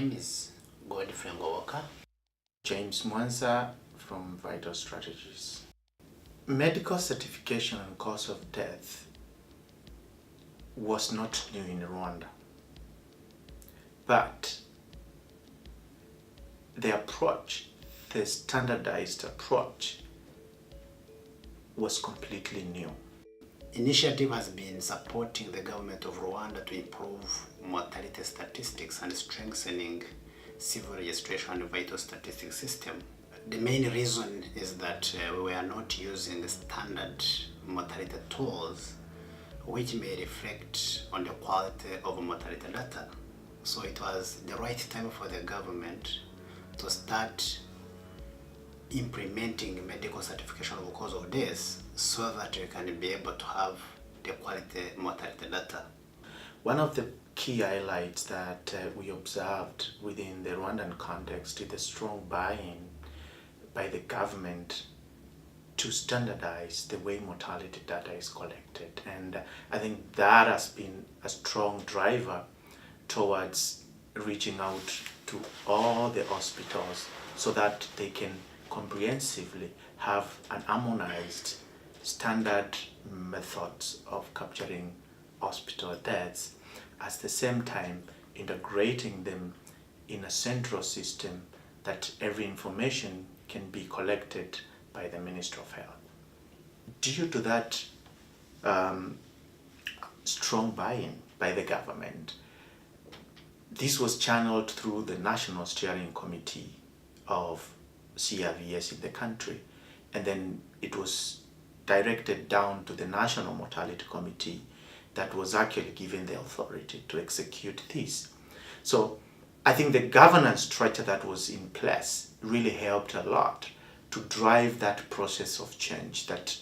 name is Godfrey Ngoboka. James Mwanza from Vital Strategies. Medical certification and cause of death was not new in Rwanda, but the approach, the standardized approach, was completely new. Initiative has been supporting the government of Rwanda to improve mortality statistics and strengthening civil registration and vital statistics system. The main reason is that we were not using standard mortality tools which may reflect on the quality of mortality data. So it was the right time for the government to start implementing medical certification of cause of death so that we can be able to have the quality mortality data. One of the key highlights that we observed within the Rwandan context is the strong buy-in by the government to standardize the way mortality data is collected. And I think that has been a strong driver towards reaching out to all the hospitals so that they can comprehensively have an harmonized standard methods of capturing hospital deaths, at the same time integrating them in a central system that every information can be collected by the Ministry of Health. Due to that strong buy-in by the government, this was channeled through the National Steering Committee of CRVS in the country, and then it was directed down to the National Mortality Committee that was actually given the authority to execute this. So I think the governance structure that was in place really helped a lot to drive that process of change that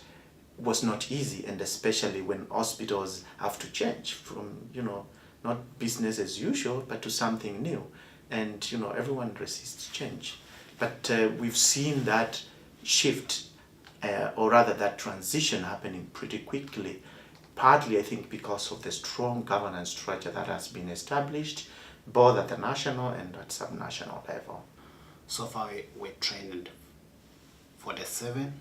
was not easy, and especially when hospitals have to change from, not business as usual, but to something new. And, everyone resists change. But we've seen that shift, or rather that transition happening pretty quickly, partly I think because of the strong governance structure that has been established, both at the national and at subnational level. So far we trained 47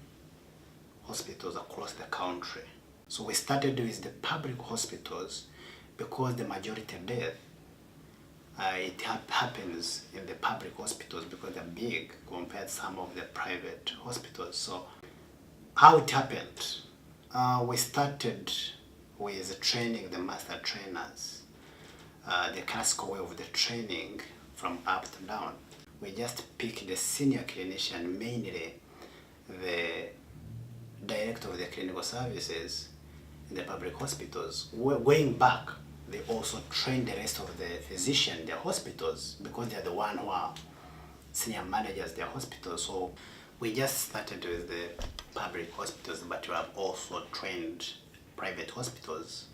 hospitals across the country. So we started with the public hospitals because the majority of death happens in the public hospitals because they're big compared to some of the private hospitals. So how it happened, we started with training the master trainers, the classical way of the training from up to down. We just picked the senior clinician, mainly the director of the clinical services in the public hospitals. Going back, they also train the rest of the physicians, their hospitals, because they're the one who are senior managers, their hospitals. So we just started with the public hospitals, but we have also trained private hospitals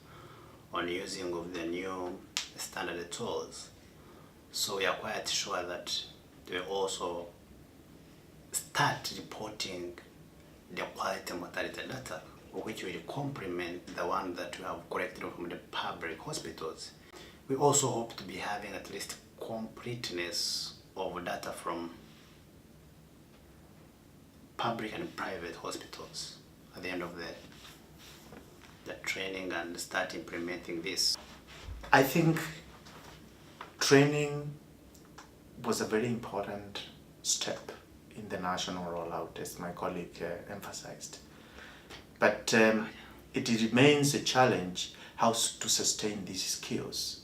on using of the new standard tools. So we are quite sure that they also start reporting the quality mortality data, which will complement the one that we have collected from the public hospitals. We also hope to be having at least completeness of data from public and private hospitals at the end of the training and start implementing this. I think training was a very important step in the national rollout, as my colleague emphasized. But it remains a challenge how to sustain these skills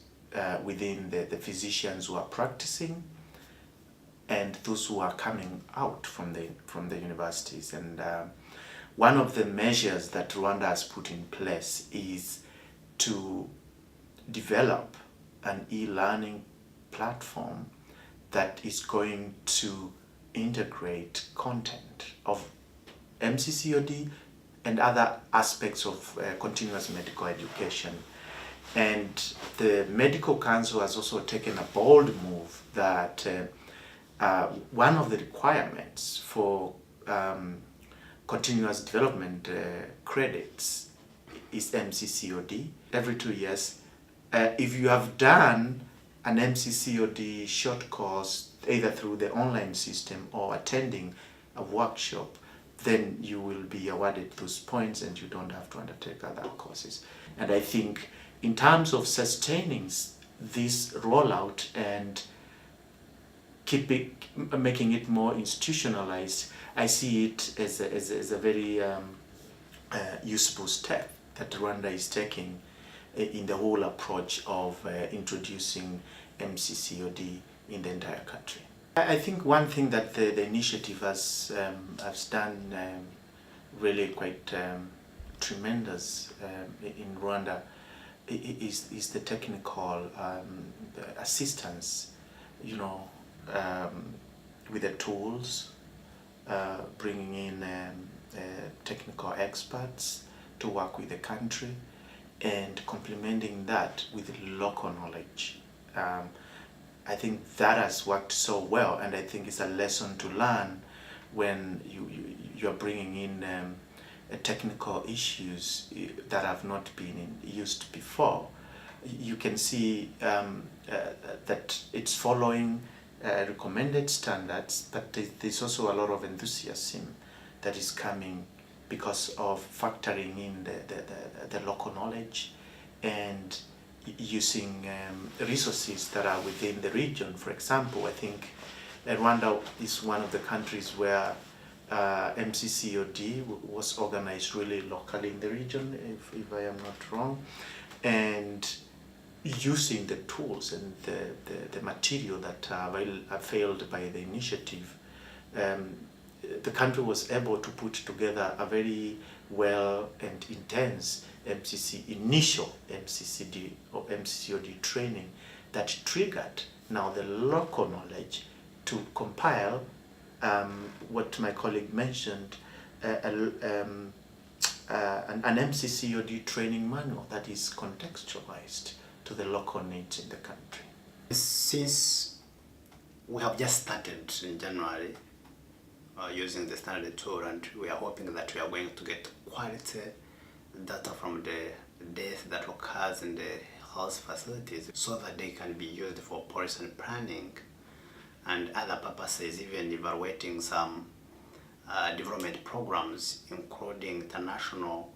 within the physicians who are practicing and those who are coming out from the universities. And one of the measures that Rwanda has put in place is to develop an e-learning platform that is going to integrate content of MCCOD and other aspects of continuous medical education. And the Medical Council has also taken a bold move that one of the requirements for continuous development credits is MCCOD. Every 2 years, if you have done an MCCOD short course, either through the online system or attending a workshop, then you will be awarded those points and you don't have to undertake other courses. And I think in terms of sustaining this rollout and making it more institutionalized, I see it as a very useful step that Rwanda is taking in the whole approach of introducing MCCOD in the entire country. I think one thing that the initiative has done really quite tremendous in Rwanda is the technical assistance, with the tools, bringing in technical experts to work with the country and complementing that with local knowledge. I think that has worked so well, and I think it's a lesson to learn when you're bringing in technical issues that have not been used before. You can see that it's following recommended standards, but there's also a lot of enthusiasm that is coming because of factoring in the local knowledge and using resources that are within the region. For example, I think Rwanda is one of the countries where MCCOD was organized really locally in the region, if I am not wrong, and using the tools and the material that are availed by the initiative, the country was able to put together a very well and intense initial MCCD or MCCOD training that triggered now the local knowledge to compile what my colleague mentioned, an MCCOD training manual that is contextualized to the local needs in the country. Since we have just started in January using the standard tool, and we are hoping that we are going to get quality data from the death that occurs in the health facilities so that they can be used for policy and planning and other purposes, even evaluating some development programs, including international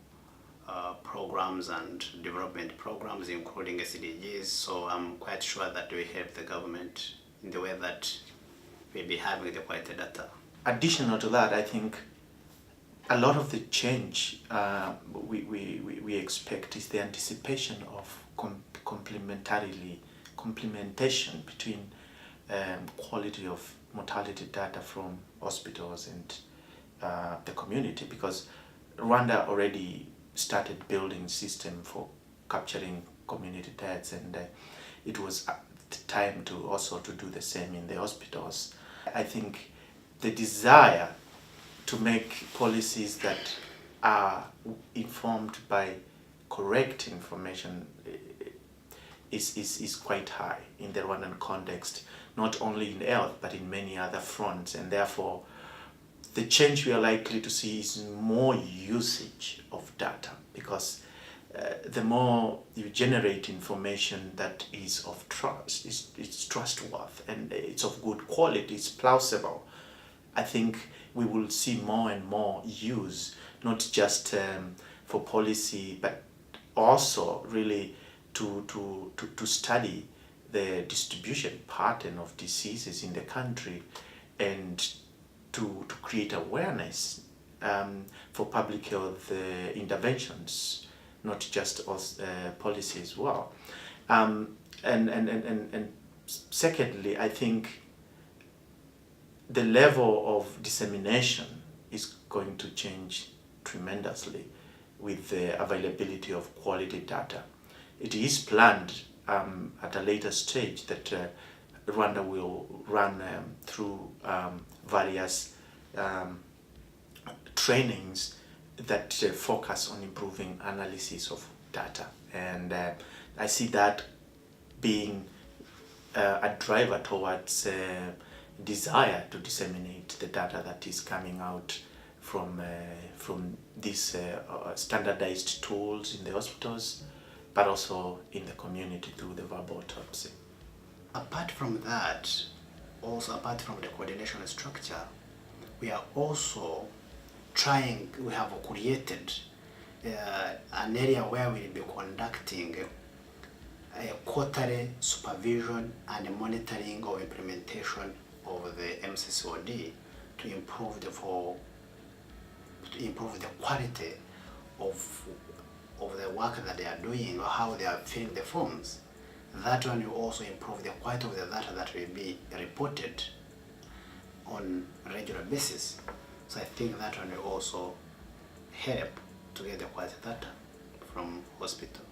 programs and development programs, including SDGs. So I'm quite sure that we help the government in the way that we'll be having the quality data. Additional to that, I think a lot of the change we expect is the anticipation of complementation between quality of mortality data from hospitals and the community, because Rwanda already started building system for capturing community deaths, and it was time to also to do the same in the hospitals. I think the desire to make policies that are informed by correct information is quite high in the Rwandan context, not only in health but in many other fronts, and therefore the change we are likely to see is more usage of data, because the more you generate information that is of trust, it's trustworthy and it's of good quality, it's plausible, I think we will see more and more use, not just for policy, but also really to study the distribution pattern of diseases in the country and to create awareness for public health interventions, not just policy as well. And secondly, I think the level of dissemination is going to change tremendously with the availability of quality data. It is planned at a later stage that Rwanda will run through various trainings that focus on improving analysis of data, and I see that being a driver towards desire to disseminate the data that is coming out from these standardized tools in the hospitals, but also in the community through the verbal autopsy. apart from that, also apart from the coordination structure, we are also we have created an area where we'll be conducting a quarterly supervision and monitoring of implementation of the MCCOD to improve the quality of the work that they are doing or how they are filling the forms. That one will also improve the quality of the data that will be reported on a regular basis. So I think that one will also help to get the quality data from hospital.